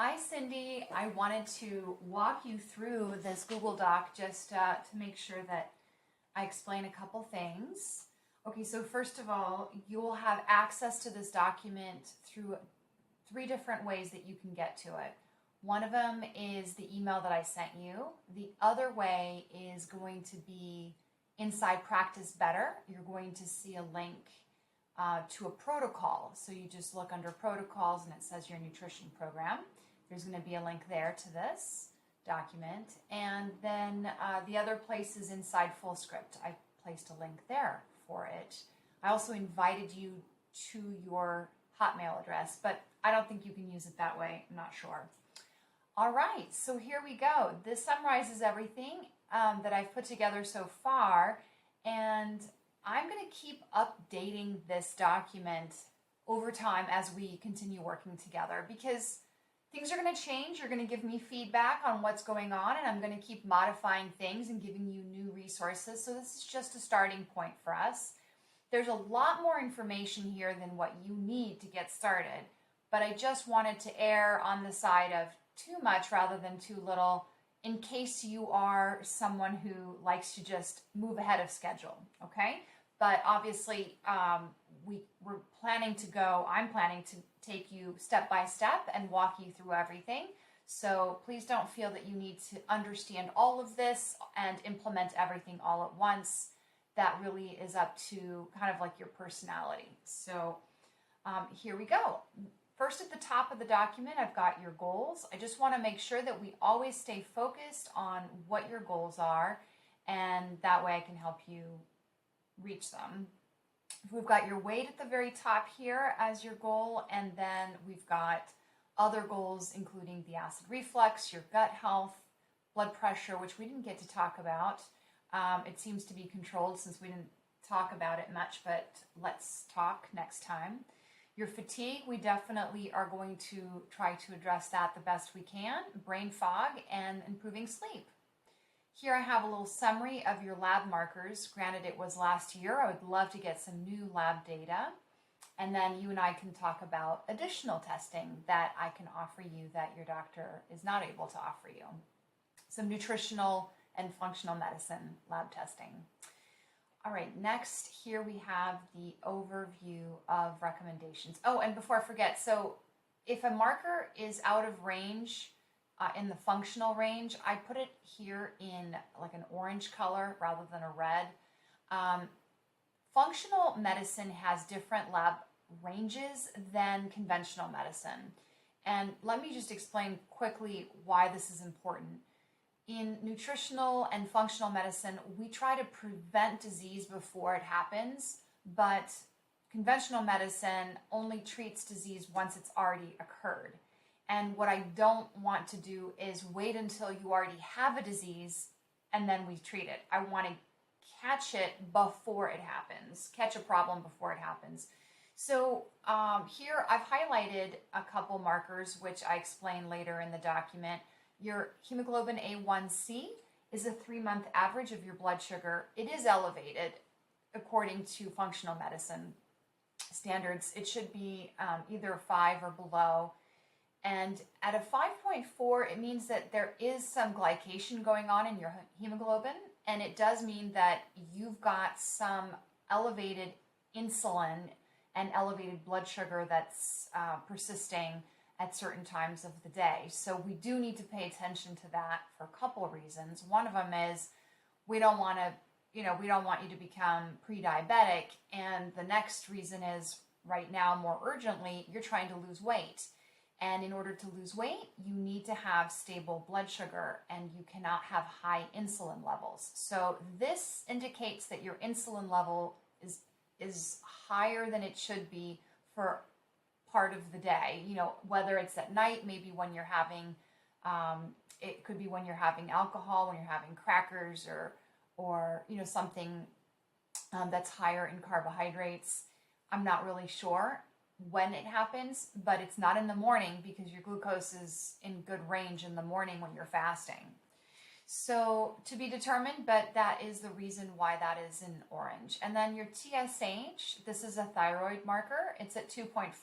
Hi, Cindy. I wanted to walk you through this Google Doc just to make sure that I explain a couple things. Okay, so first of all, you will have access to this document through three different ways that you can get to it. One of them is the email that I sent you. The other way is going to be inside Practice Better. You're going to see a link to a protocol. So you just look under protocols and it says your nutrition program. There's going to be a link there to this document. And then the other place is inside FullScript. I placed a link there for it. I also invited you to your Hotmail address, but I don't think you can use it that way. I'm not sure. All right, so here we go. This summarizes everything that I've put together so far, and I'm going to keep updating this document over time as we continue working together because things are going to change. You're going to give me feedback on what's going on, and I'm going to keep modifying things and giving you new resources. So this is just a starting point for us. There's a lot more information here than what you need to get started, but I just wanted to err on the side of too much rather than too little in case you are someone who likes to just move ahead of schedule, okay? But obviously, I'm planning to take you step by step and walk you through everything. So please don't feel that you need to understand all of this and implement everything all at once. That really is up to kind of like your personality. So here we go. First, at the top of the document, I've got your goals. I just want to make sure that we always stay focused on what your goals are, and that way I can help you reach them. We've got your weight at the very top here as your goal, and then we've got other goals including the acid reflux, your gut health, blood pressure, which we didn't get to talk about. It seems to be controlled since we didn't talk about it much, but let's talk next time. Your fatigue, we definitely are going to try to address that the best we can. Brain fog and improving sleep. Here I have a little summary of your lab markers. Granted, it was last year. I would love to get some new lab data. And then you and I can talk about additional testing that I can offer you that your doctor is not able to offer you. Some nutritional and functional medicine lab testing. All right, next here we have the overview of recommendations. Oh, and before I forget, so if a marker is out of range, in the functional range, I put it here in like an orange color rather than a red. Functional medicine has different lab ranges than conventional medicine. And let me just explain quickly why this is important. In nutritional and functional medicine, we try to prevent disease before it happens, but conventional medicine only treats disease once it's already occurred. And what I don't want to do is wait until you already have a disease and then we treat it. I want to catch it before it happens, catch a problem before it happens. So here I've highlighted a couple markers, which I explain later in the document. Your hemoglobin A1C is a 3-month average of your blood sugar. It is elevated according to functional medicine standards. It should be either 5 or below. And at a 5.4, it means that there is some glycation going on in your hemoglobin, and it does mean that you've got some elevated insulin and elevated blood sugar that's persisting at certain times of the day. So we do need to pay attention to that for a couple of reasons. One of them is we don't want you to become pre-diabetic, and the next reason is right now, more urgently, you're trying to lose weight. And in order to lose weight, you need to have stable blood sugar, and you cannot have high insulin levels. So this indicates that your insulin level is higher than it should be for part of the day. You know, whether it's at night, maybe when you're having, it could be when you're having alcohol, when you're having crackers, or you know, something that's higher in carbohydrates. I'm not really sure when it happens, but it's not in the morning because your glucose is in good range in the morning when you're fasting. So to be determined, but that is the reason why that is in orange. And then your TSH, this is a thyroid marker. It's at 2.5.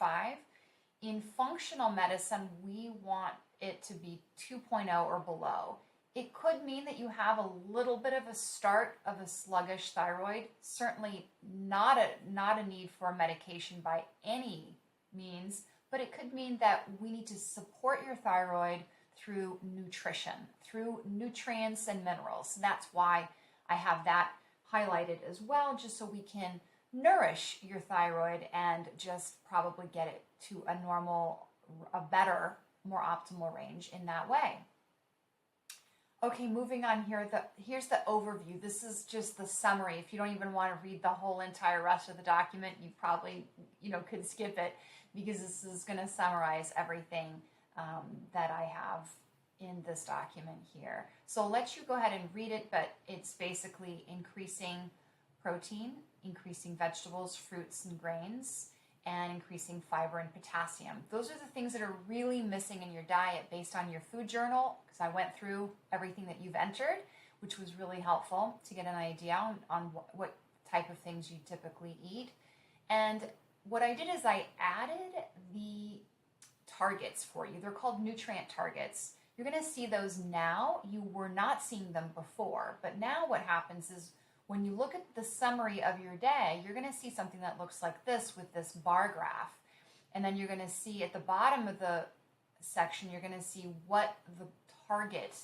In functional medicine, we want it to be 2.0 or below. It could mean that you have a little bit of a start of a sluggish thyroid. Certainly not a need for medication by any means, but it could mean that we need to support your thyroid through nutrition, through nutrients and minerals. That's why I have that highlighted as well, just so we can nourish your thyroid and just probably get it to a normal, a better, more optimal range in that way. Okay, moving on here, here's the overview. This is just the summary. If you don't even want to read the whole entire rest of the document, you probably, could skip it, because this is going to summarize everything that I have in this document here. So I'll let you go ahead and read it, but it's basically increasing protein, increasing vegetables, fruits, and grains, and increasing fiber and potassium. Those are the things that are really missing in your diet based on your food journal, because I went through everything that you've entered, which was really helpful to get an idea on what type of things you typically eat. And what I did is I added the targets for you. They're called nutrient targets. You're going to see those now. You were not seeing them before, but now what happens is when you look at the summary of your day, you're going to see something that looks like this with this bar graph. And then you're going to see at the bottom of the section, you're going to see what the target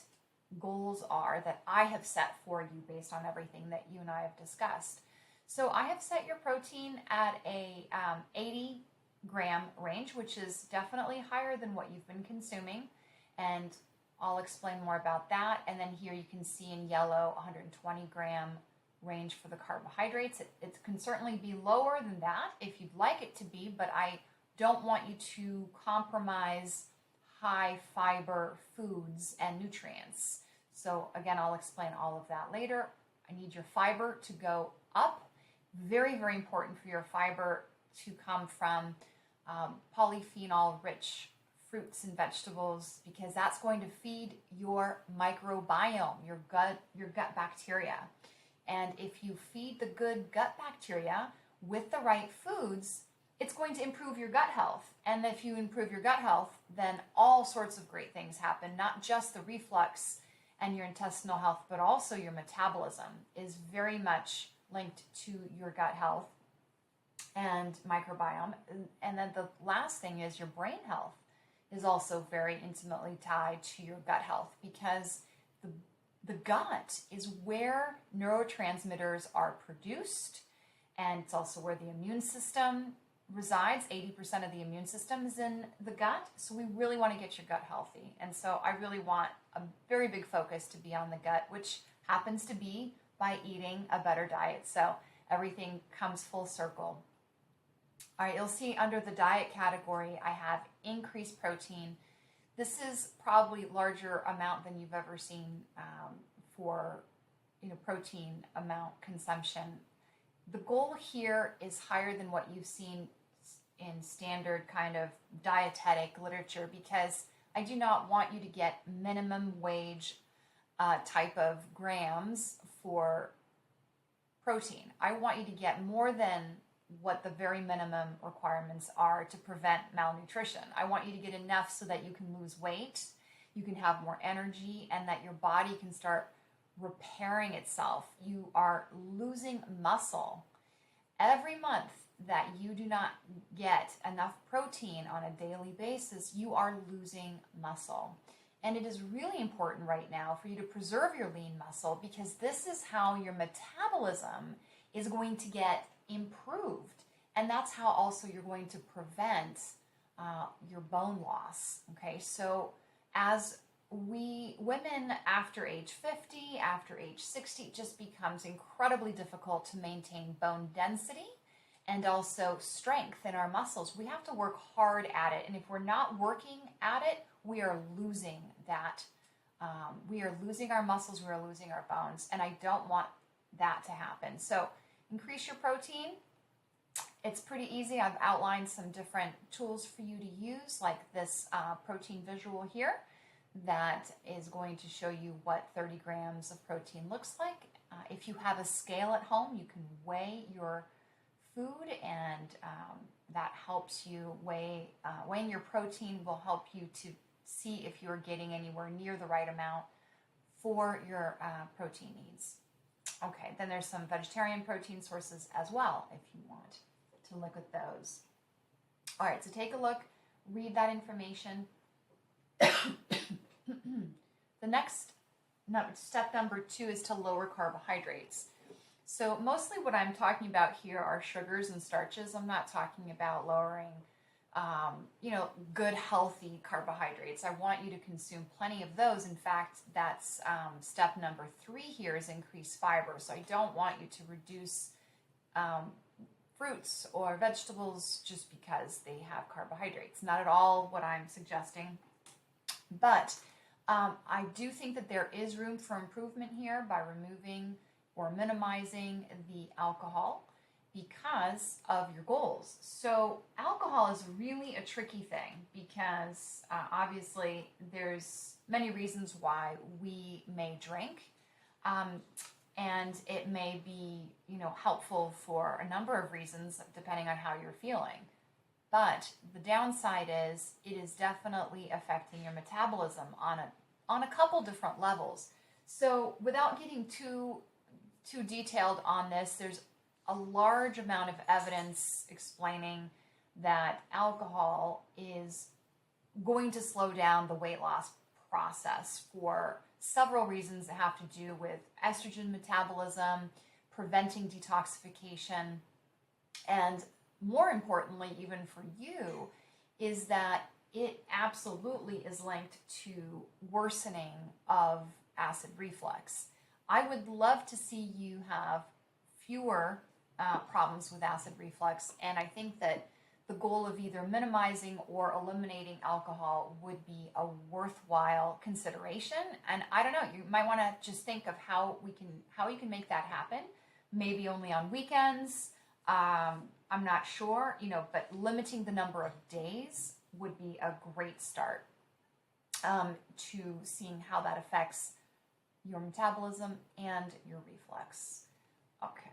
goals are that I have set for you based on everything that you and I have discussed. So I have set your protein at a 80 gram range, which is definitely higher than what you've been consuming. And I'll explain more about that. And then here you can see in yellow 120 gram range for the carbohydrates. It can certainly be lower than that if you'd like it to be, but I don't want you to compromise high fiber foods and nutrients. So again, I'll explain all of that later. I need your fiber to go up. Very, very important for your fiber to come from polyphenol-rich fruits and vegetables, because that's going to feed your microbiome, your gut bacteria. And if you feed the good gut bacteria with the right foods, it's going to improve your gut health. And if you improve your gut health, then all sorts of great things happen, not just the reflux and your intestinal health, but also your metabolism is very much linked to your gut health and microbiome. And then the last thing is your brain health is also very intimately tied to your gut health, because the gut is where neurotransmitters are produced, and it's also where the immune system resides. 80% of the immune system is in the gut, so we really want to get your gut healthy. And so I really want a very big focus to be on the gut, which happens to be by eating a better diet. So everything comes full circle. All right, you'll see under the diet category, I have increased protein. This is probably larger amount than you've ever seen for protein amount consumption. The goal here is higher than what you've seen in standard kind of dietetic literature, because I do not want you to get minimum wage type of grams for protein. I want you to get more than what the very minimum requirements are to prevent malnutrition. I want you to get enough so that you can lose weight, you can have more energy, and that your body can start repairing itself. You are losing muscle. Every month that you do not get enough protein on a daily basis, you are losing muscle. And it is really important right now for you to preserve your lean muscle, because this is how your metabolism is going to get improved. And that's how also you're going to prevent your bone loss. Okay, so as women after age 50, after age 60, it just becomes incredibly difficult to maintain bone density and also strength in our muscles. We have to work hard at it. And if we're not working at it, we are losing that. We are losing our muscles, we are losing our bones. And I don't want that to happen. So increase your protein. It's pretty easy. I've outlined some different tools for you to use, like this protein visual here that is going to show you what 30 grams of protein looks like. If you have a scale at home, you can weigh your food and that helps you weighing your protein will help you to see if you're getting anywhere near the right amount for your protein needs. Okay, then there's some vegetarian protein sources as well if you want to look at those. All right, so take a look, read that information. The next step number 2 is to lower carbohydrates. So mostly what I'm talking about here are sugars and starches. I'm not talking about lowering, good healthy carbohydrates. I want you to consume plenty of those. In fact, that's step number 3 here is increase fiber. So I don't want you to reduce fruits or vegetables just because they have carbohydrates. Not at all what I'm suggesting. But I do think that there is room for improvement here by removing or minimizing the alcohol because of your goals. So alcohol is really a tricky thing because obviously there's many reasons why we may drink. And it may be, helpful for a number of reasons depending on how you're feeling. But the downside is it is definitely affecting your metabolism on a couple different levels. So without getting too detailed on this, there's a large amount of evidence explaining that alcohol is going to slow down the weight loss process for several reasons that have to do with estrogen metabolism, preventing detoxification, and more importantly, even for you, is that it absolutely is linked to worsening of acid reflux. I would love to see you have fewer problems with acid reflux, and I think that the goal of either minimizing or eliminating alcohol would be a worthwhile consideration. And I don't know, you might want to just think of how you can make that happen. Maybe only on weekends. I'm not sure, but limiting the number of days would be a great start to seeing how that affects your metabolism and your reflux. Okay.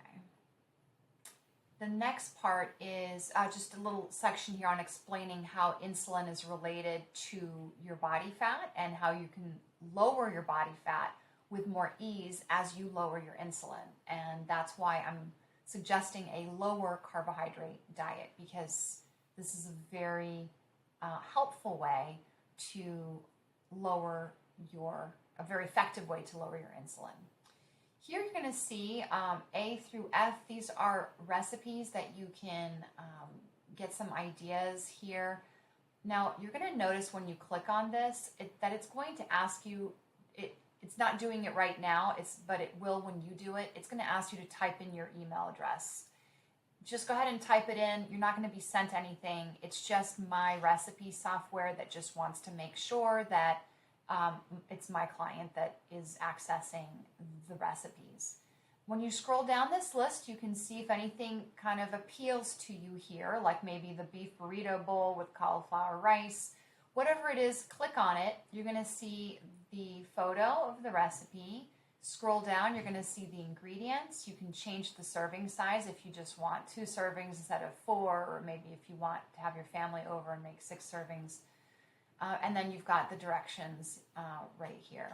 The next part is just a little section here on explaining how insulin is related to your body fat and how you can lower your body fat with more ease as you lower your insulin. And that's why I'm suggesting a lower carbohydrate diet, because this is a very helpful way to a very effective way to lower your insulin. Here you're going to see A through F. These are recipes that you can get some ideas here. Now you're going to notice when you click on this that it's going to ask you, it's not doing it right now, but it will when you do it. It's going to ask you to type in your email address. Just go ahead and type it in. You're not going to be sent anything. It's just my recipe software that just wants to make sure that it's my client that is accessing the recipes. When you scroll down this list, you can see if anything kind of appeals to you here, like maybe the beef burrito bowl with cauliflower rice. Whatever it is, click on it. You're going to see the photo of the recipe. Scroll down, you're going to see the ingredients. You can change the serving size if you just want 2 servings instead of 4, or maybe if you want to have your family over and make 6 servings. And then you've got the directions right here.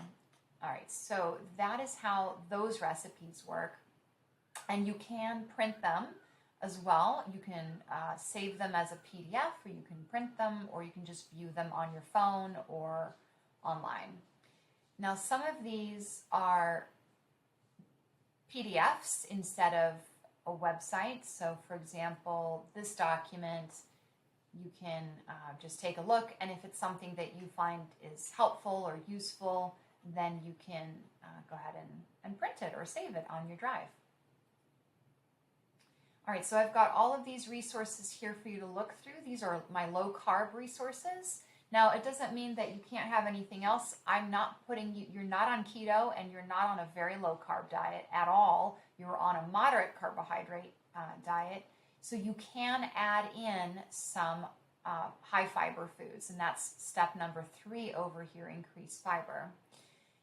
All right, so that is how those recipes work. And you can print them as well. You can save them as a PDF, or you can print them, or you can just view them on your phone or online. Now, some of these are PDFs instead of a website. So, for example, this document, you can just take a look, and if it's something that you find is helpful or useful, then you can go ahead and print it or save it on your drive. All right, so I've got all of these resources here for you to look through. These are my low-carb resources. Now, it doesn't mean that you can't have anything else. I'm not putting you, you're not on keto, and you're not on a very low-carb diet at all. You're on a moderate carbohydrate diet. So you can add in some high-fiber foods, and that's step number 3 over here, increase fiber.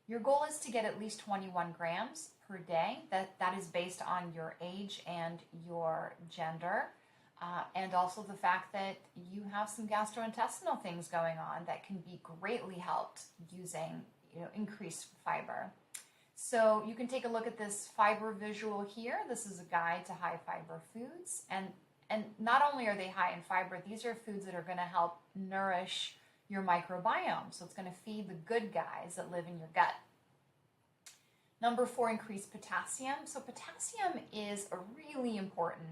Your goal is to get at least 21 grams per day. That is based on your age and your gender. and also the fact that you have some gastrointestinal things going on that can be greatly helped using increased fiber. So you can take a look at this fiber visual here. This is a guide to high fiber foods, and not only are they high in fiber, these are foods that are going to help nourish your microbiome. So it's going to feed the good guys that live in your gut. Number 4, increase potassium. So potassium is a really important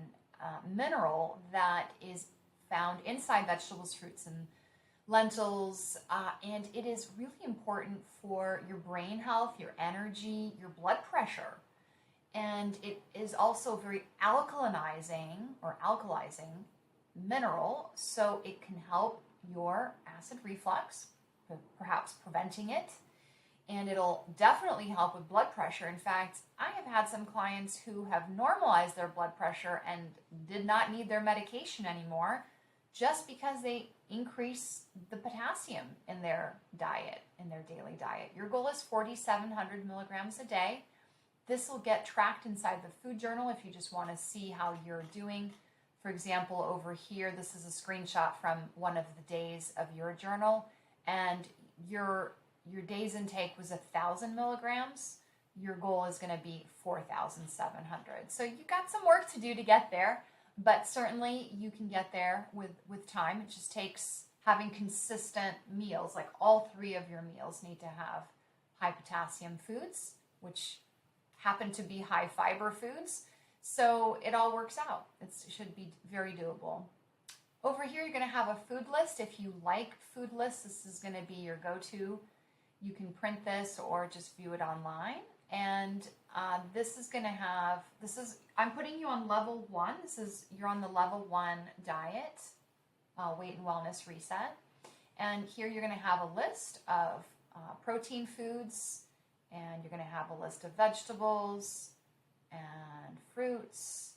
mineral that is found inside vegetables, fruits, and lentils, and it is really important for your brain health, your energy, your blood pressure. And it is also very alkalizing mineral, so it can help your acid reflux, perhaps preventing it. And it'll definitely help with blood pressure. In fact, I have had some clients who have normalized their blood pressure and did not need their medication anymore just because they increase the potassium in their diet, in their daily diet. Your goal is 4,700 milligrams a day. This will get tracked inside the food journal if you just want to see how you're doing. For example, over here, this is a screenshot from one of the days of your journal, and your day's intake was 1,000 milligrams. Your goal is going to be 4,700. So you got some work to do to get there, but certainly you can get there with time. It just takes having consistent meals, like all 3 of your meals need to have high potassium foods, which happen to be high fiber foods. So it all works out. It should be very doable. Over here, you're going to have a food list. If you like food lists, this is going to be your go-to. You can print this or just view it online. And this is going to have, I'm putting you on level 1. You're on the level 1 diet, weight and wellness reset. And here you're going to have a list of protein foods, and you're going to have a list of vegetables and fruits.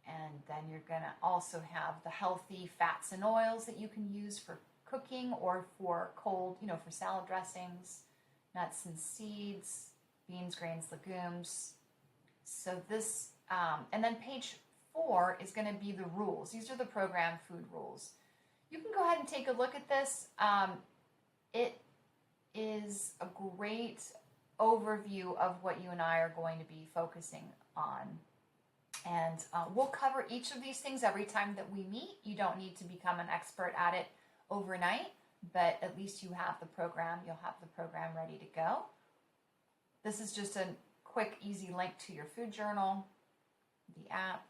And then you're going to also have the healthy fats and oils that you can use for cooking or for cold, for salad dressings, nuts and seeds, beans, grains, legumes. So this, and then page 4 is going to be the rules. These are the program food rules. You can go ahead and take a look at this. It is a great overview of what you and I are going to be focusing on. And we'll cover each of these things every time that we meet. You don't need to become an expert at it overnight, but at least you have the program. You'll have the program ready to go. This is just a quick, easy link to your food journal, the app.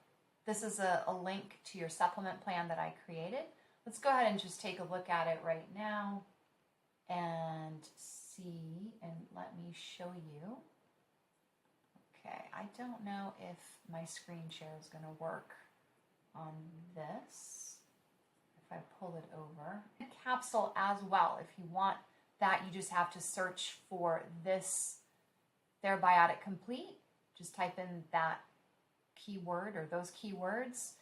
This is a link to your supplement plan that I created. Let's go ahead and just take a look at it right now and see, and let me show you. Okay, I don't know if my screen share is going to work on this. If I pull it over. A capsule as well. If you want that, you just have to search for this Therabiotic Complete. Just type in that keyword or those keywords,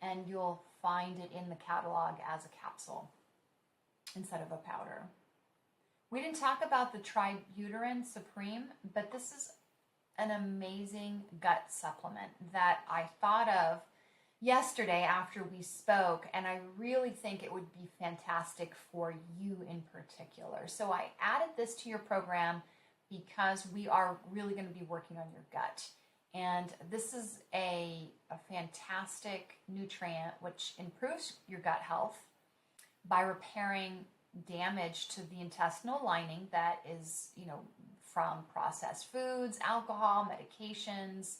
and you'll find it in the catalog as a capsule instead of a powder. We didn't talk about the Tributyrin Supreme, but this is an amazing gut supplement that I thought of yesterday after we spoke, and I really think it would be fantastic for you in particular. So I added this to your program because we are really going to be working on your gut. And this is a fantastic nutrient which improves your gut health by repairing damage to the intestinal lining that is, from processed foods, alcohol, medications.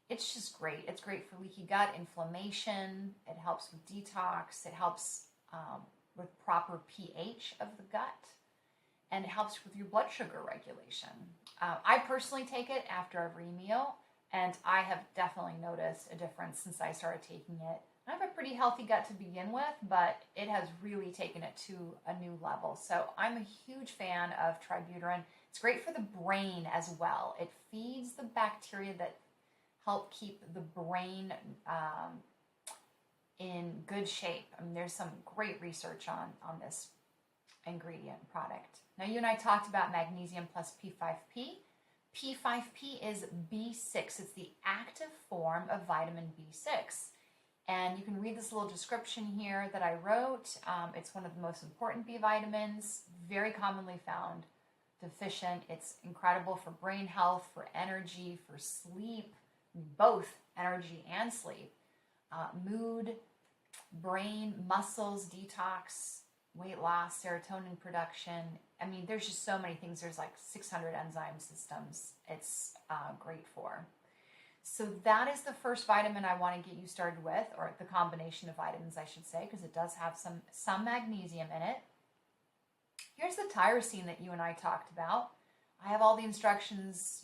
It's just great. It's great for leaky gut, inflammation. It helps with detox. It helps with proper pH of the gut. And it helps with your blood sugar regulation. I personally take it after every meal, and I have definitely noticed a difference since I started taking it. I have a pretty healthy gut to begin with, but it has really taken it to a new level. So I'm a huge fan of Tributyrin. It's great for the brain as well. It feeds the bacteria that help keep the brain in good shape. I mean, there's some great research on this ingredient product. Now, you and I talked about magnesium plus P5P. P5P is B6. It's the active form of vitamin B6. And you can read this little description here that I wrote. It's one of the most important B vitamins, very commonly found deficient. It's incredible for brain health, for energy, for sleep, both energy and sleep, mood, brain, muscles, detox, weight loss, serotonin production. I mean, there's just so many things. There's like 600 enzyme systems it's great for. So that is the first vitamin I want to get you started with, or the combination of vitamins, I should say, because it does have some magnesium in it. Here's the tyrosine that you and I talked about. I have all the instructions,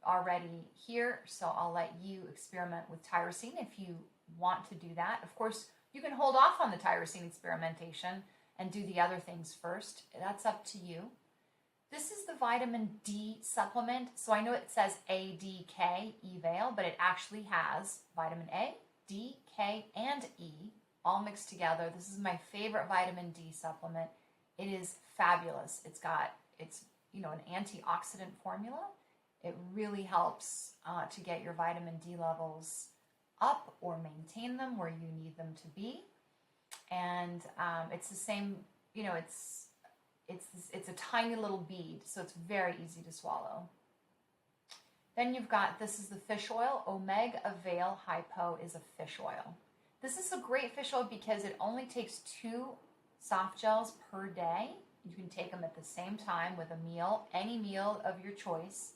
already here, so I'll let you experiment with tyrosine if you want to do that. Of course, you can hold off on the tyrosine experimentation and do the other things first. That's up to you. This is the vitamin D supplement. So I know it says ADK, Evail, but it actually has vitamin A, D, K, and E all mixed together. This is my favorite vitamin D supplement. It is fabulous. It's an antioxidant formula. It really helps to get your vitamin D levels up or maintain them where you need them to be. And it's the same, it's a tiny little bead, so it's very easy to swallow. Then you've got, this is the fish oil. Omega Avail Hypo is a fish oil. This is a great fish oil because it only takes 2 soft gels per day. You can take them at the same time with a meal, any meal of your choice.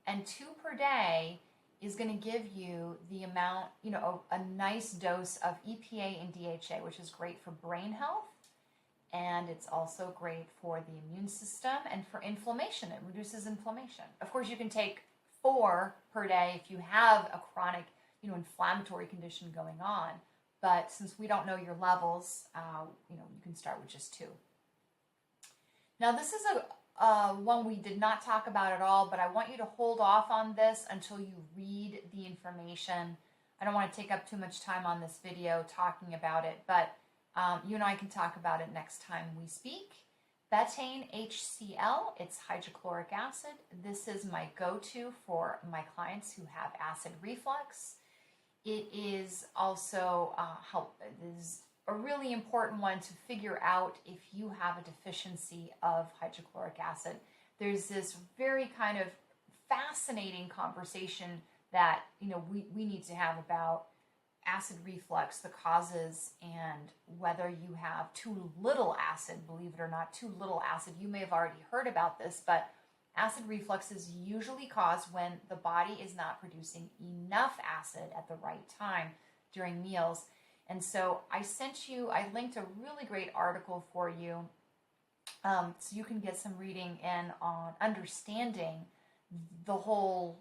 And 2 per day is going to give you the amount, a nice dose of EPA and DHA, which is great for brain health. And it's also great for the immune system and for inflammation. It reduces inflammation. Of course, you can take 4 per day if you have a chronic, inflammatory condition going on. But since we don't know your levels, you can start with just 2. Now, this is one we did not talk about at all, but I want you to hold off on this until you read the information. I don't want to take up too much time on this video talking about it, but you and I can talk about it next time we speak. Betaine HCl, it's hydrochloric acid. This is my go-to for my clients who have acid reflux. It is also is a really important one to figure out if you have a deficiency of hydrochloric acid. There's this very kind of fascinating conversation that we need to have about acid reflux, the causes, and whether you have too little acid. Believe it or not, too little acid. You may have already heard about this, but acid reflux is usually caused when the body is not producing enough acid at the right time during meals. And so I linked a really great article for you so you can get some reading in on understanding the whole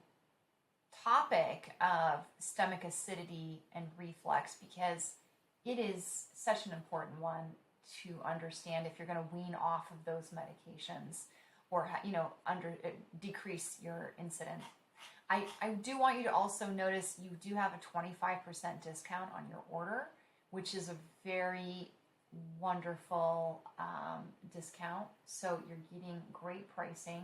topic of stomach acidity and reflux, because it is such an important one to understand if you're going to wean off of those medications or decrease your incidence. I do want you to also notice you do have a 25% discount on your order, which is a very wonderful discount. So you're getting great pricing.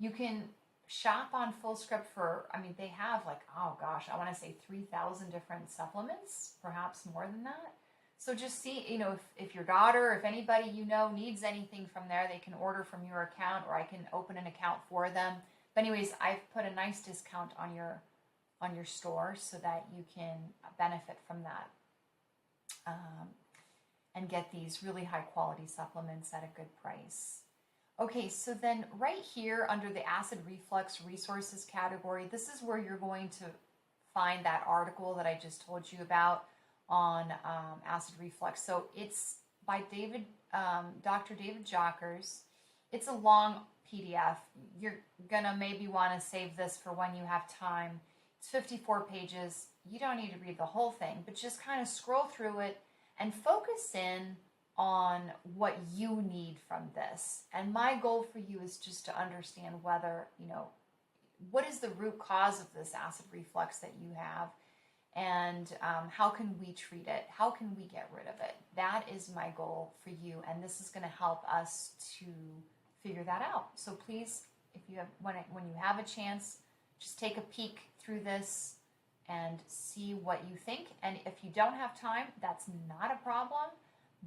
You can shop on FullScript for, they have I want to say 3,000 different supplements, perhaps more than that. So just see, if your daughter, if anybody needs anything from there, they can order from your account, or I can open an account for them. But anyways, I've put a nice discount on your store so that you can benefit from that and get these really high quality supplements at a good price. Okay, so then right here under the acid reflux resources category, this is where you're going to find that article that I just told you about on acid reflux. So it's by Dr. David Jockers. It's a long PDF. You're gonna maybe want to save this for when you have time. It's 54 pages. You don't need to read the whole thing, but just kind of scroll through it and focus in on what you need from this. And my goal for you is just to understand whether, what is the root cause of this acid reflux that you have, and how can we treat it? How can we get rid of it? That is my goal for you, and this is going to help us to figure that out. So please, if you have, when you have a chance, just take a peek through this and see what you think. And if you don't have time, that's not a problem,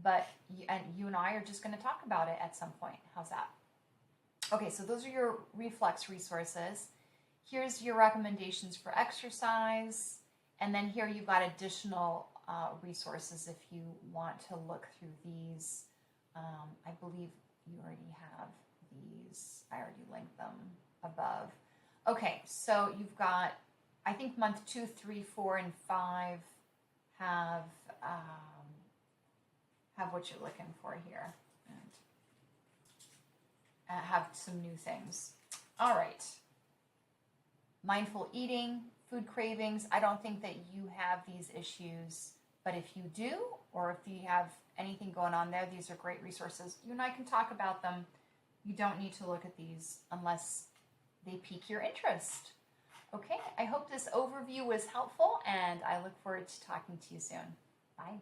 but you and I are just going to talk about it at some point. How's that? Okay, so those are your reflex resources. Here's your recommendations for exercise. And then here you've got additional resources if you want to look through these. I believe you already have these. I already linked them above. Okay, so you've got, I think month 2, 3, 4, and 5 have what you're looking for here. And have some new things. All right. Mindful eating, food cravings. I don't think that you have these issues, but if you do, or if you have anything going on there, these are great resources. You and I can talk about them. You don't need to look at these unless they pique your interest. Okay, I hope this overview was helpful, and I look forward to talking to you soon. Bye.